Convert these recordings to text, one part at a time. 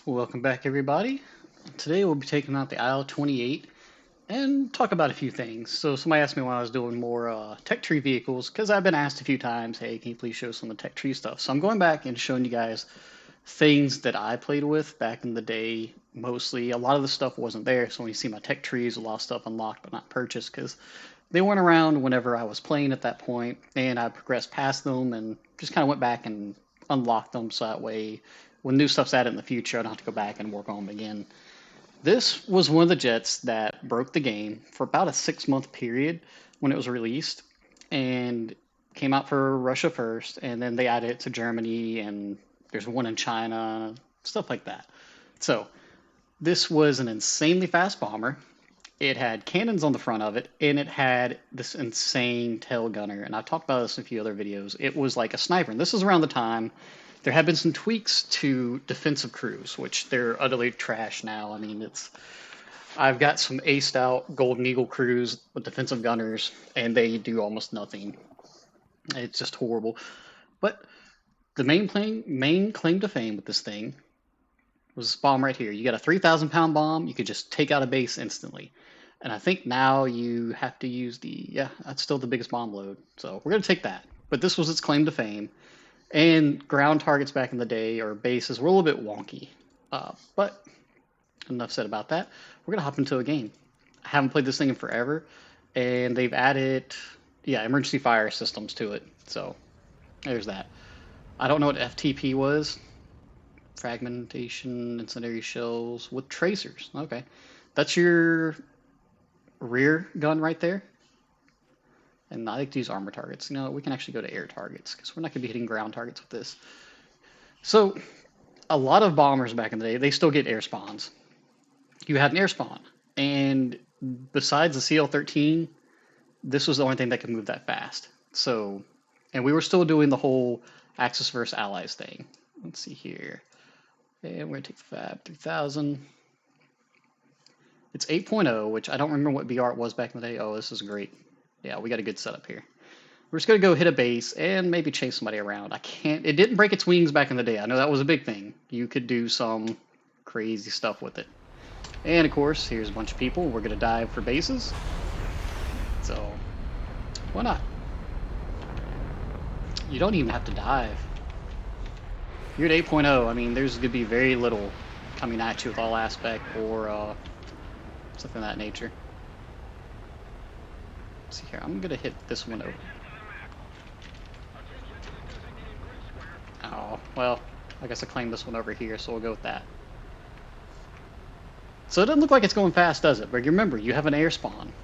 Welcome back, everybody. Today we'll be taking out the IL-28 and talk about a few things. So somebody asked me when I was doing more tech tree vehicles, because I've been asked a few times, hey, can you please show some of the tech tree stuff? So I'm going back and showing you guys things that I played with back in the day. Mostly, a lot of the stuff wasn't there. So when you see my tech trees, a lot of stuff unlocked but not purchased because they weren't around whenever I was playing at that point, and I progressed past them and just kind of went back and unlocked them so that way when new stuff's added in the future, I don't have to go back and work on them again. This was one of the jets that broke the game for about a 6 month period when it was released and came out for Russia first, and then they added it to Germany, and there's one in China, stuff like that. So, this was an insanely fast bomber. It had cannons on the front of it, and it had this insane tail gunner. And I've talked about this in a few other videos. It was like a sniper. And this is around the time there have been some tweaks to defensive crews, which they're utterly trash now. I mean, I've got some aced out Golden Eagle crews with defensive gunners, and they do almost nothing. It's just horrible. But the main claim to fame with this thing was this bomb right here. You got a 3,000 pound bomb. You could just take out a base instantly. And I think now you have to use yeah, that's still the biggest bomb load. So we're going to take that. But this was its claim to fame. And ground targets back in the day, or bases, were a little bit wonky. But enough said about that. We're going to hop into a game. I haven't played this thing in forever. And they've added, yeah, emergency fire systems to it. So there's that. I don't know what FTP was. Fragmentation, incendiary shells with tracers. Okay. That's your rear gun right there. And I like to use armor targets. You know, we can actually go to air targets because we're not going to be hitting ground targets with this. So, a lot of bombers back in the day, they still get air spawns. You had an air spawn. And besides the CL-13, this was the only thing that could move that fast. So, and we were still doing the whole Axis versus Allies thing. Let's see here. And we're going to take the Fab 3000. It's 8.0, which I don't remember what BR it was back in the day. Oh, this is great. Yeah, we got a good setup here. We're just going to go hit a base and maybe chase somebody around. It didn't break its wings back in the day. I know that was a big thing. You could do some crazy stuff with it. And of course, here's a bunch of people. We're going to dive for bases. So, why not? You don't even have to dive. You're at 8.0. I mean, there's going to be very little coming at you with all aspect or something of that nature. Let's see here. I'm going to hit this one over. Oh, well, I guess I claimed this one over here, so we'll go with that. So it doesn't look like it's going fast, does it? But remember, you have an air spawn.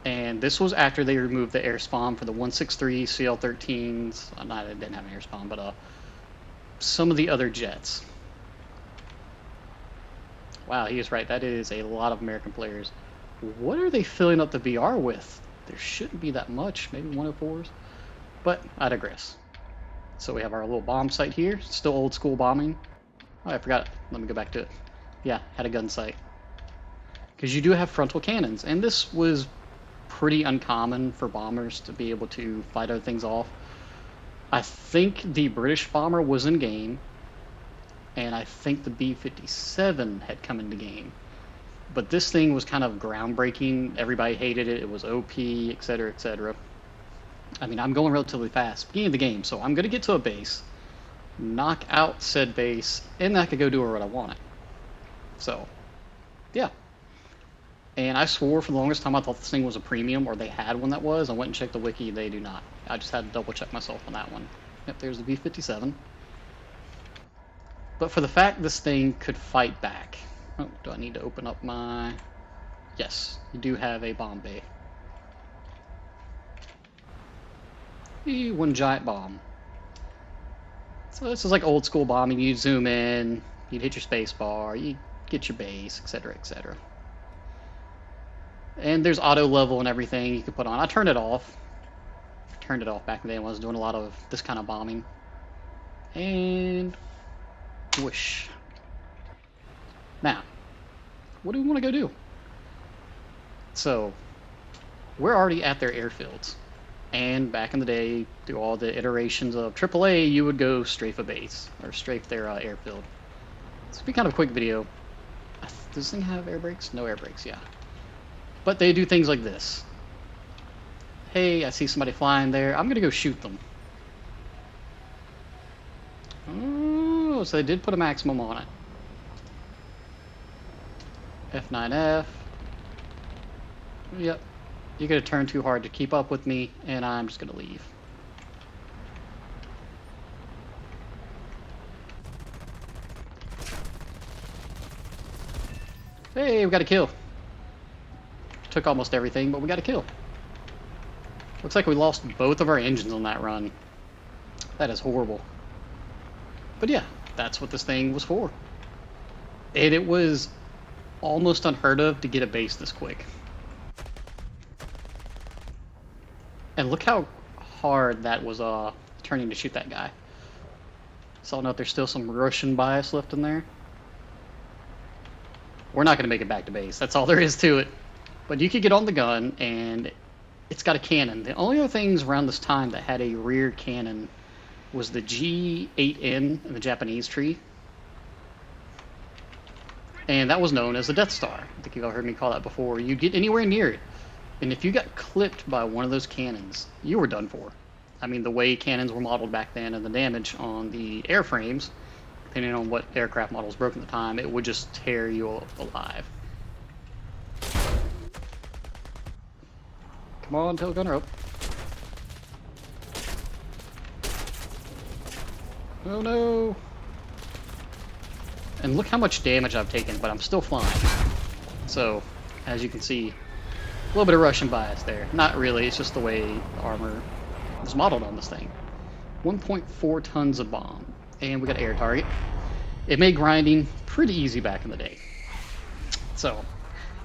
And this was after they removed the air spawn for the 163 CL-13s. Not, it didn't have an air spawn, but some of the other jets. Wow, he is right. That is a lot of American players. What are they filling up the BR with? There shouldn't be that much. Maybe 104s. But I digress. So we have our little bomb site here. Still old school bombing. Oh, I forgot. Let me go back to it. Yeah, had a gun sight. Because you do have frontal cannons. And this was pretty uncommon for bombers to be able to fight other things off. I think the British bomber was in game. And I think the B-57 had come into game. But this thing was kind of groundbreaking. Everybody hated it. It was OP, etc., etc. I mean, I'm going relatively fast. Beginning of the game, so I'm going to get to a base, knock out said base, and I could go do what I want it. So, yeah. And I swore for the longest time I thought this thing was a premium, or they had one that was. I went and checked the wiki. They do not. I just had to double check myself on that one. Yep, there's the B-57. But for the fact this thing could fight back. Oh, do I need to open up my... Yes, you do have a bomb bay. One giant bomb. So this is like old school bombing. You zoom in, you'd hit your space bar, you get your base, etc., etc. And there's auto level and everything you can put on. I turned it off. Turned it off back in the day when I was doing a lot of this kind of bombing. And whoosh. Now, what do we want to go do? So, we're already at their airfields. And back in the day, through all the iterations of AAA, you would go strafe a base, or strafe their airfield. This will be kind of a quick video. Does this thing have air brakes? No air brakes, yeah. But they do things like this. Hey, I see somebody flying there. I'm gonna go shoot them. Oh, so they did put a maximum on it. F9F. Yep. You're gonna turn too hard to keep up with me, and I'm just gonna leave. Hey, we got a kill. Took almost everything, but we got a kill. Looks like we lost both of our engines on that run. That is horrible. But yeah, that's what this thing was for. And it was almost unheard of to get a base this quick. And look how hard that was turning to shoot that guy. So I don't know if there's still some Russian bias left in there. We're not going to make it back to base. That's all there is to it. But you could get on the gun, and it's got a cannon. The only other things around this time that had a rear cannon was the G8N in the Japanese tree. And that was known as the Death Star. I think you've all heard me call that before. You get anywhere near it, and if you got clipped by one of those cannons, you were done for. I mean, the way cannons were modeled back then and the damage on the airframes, depending on what aircraft model was broken at the time, it would just tear you alive. Come on, tail gunner up. Oh no! And look how much damage I've taken, but I'm still flying. So, as you can see, a little bit of Russian bias there. Not really, it's just the way the armor was modeled on this thing. 1.4 tons of bomb. And we got an air target. It made grinding pretty easy back in the day. So,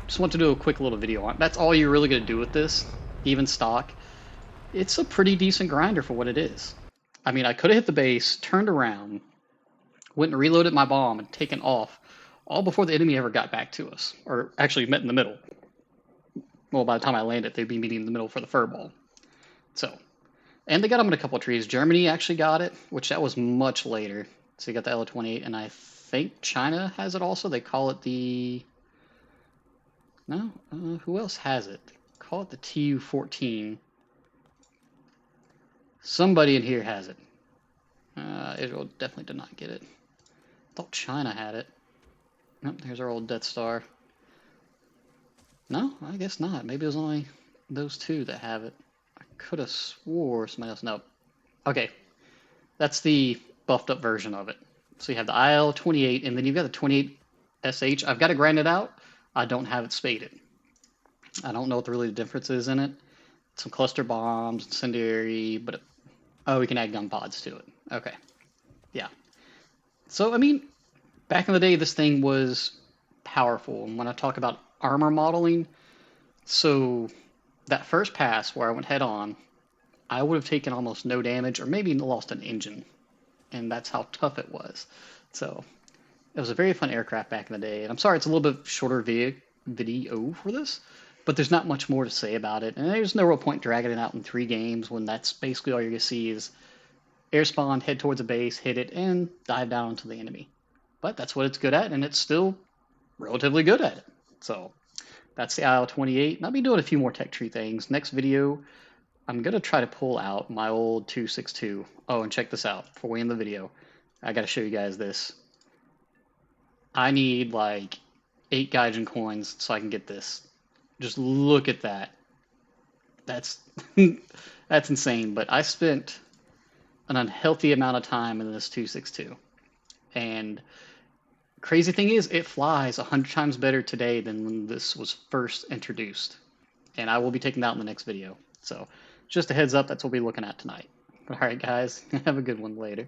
just want to do a quick little video on it. That's all you're really going to do with this, even stock. It's a pretty decent grinder for what it is. I mean, I could have hit the base, turned around, went and reloaded my bomb and taken off, all before the enemy ever got back to us, or actually met in the middle. Well, by the time I landed, they'd be meeting in the middle for the furball. So, and they got them in a couple of trees. Germany actually got it, which that was much later. So you got the IL-28, and I think China has it also. They call it the... No? Who else has it? They call it the Tu-14. Somebody in here has it. Israel definitely did not get it. I thought China had it. Nope, here's our old Death Star. No, I guess not. Maybe it was only those two that have it. I could have swore somebody else. No. Okay. That's the buffed up version of it. So you have the IL-28, and then you've got the 28SH. I've got to grind it out. I don't have it spaded. I don't know what really the difference is in it. Some cluster bombs, incendiary, but... Oh, we can add gun pods to it. Okay. Yeah. So, I mean, back in the day, this thing was powerful. And when I talk about armor modeling, so that first pass where I went head on, I would have taken almost no damage or maybe lost an engine. And that's how tough it was. So, it was a very fun aircraft back in the day. And I'm sorry it's a little bit shorter video for this, but there's not much more to say about it. And there's no real point dragging it out in 3 games when that's basically all you're going to see is air spawn, head towards a base, hit it, and dive down to the enemy. But that's what it's good at, and it's still relatively good at it. So that's the IL-28, and I'll be doing a few more tech tree things. Next video, I'm going to try to pull out my old 262. Oh, and check this out. Before we end the video, I got to show you guys this. I need like 8 Gaijin coins so I can get this. Just look at that. That's that's insane. But I spent an unhealthy amount of time in this 262. And crazy thing is, it flies 100 times better today than when this was first introduced. And I will be taking that in the next video. So just a heads up, that's what we'll be looking at tonight. All right, guys. Have a good one later.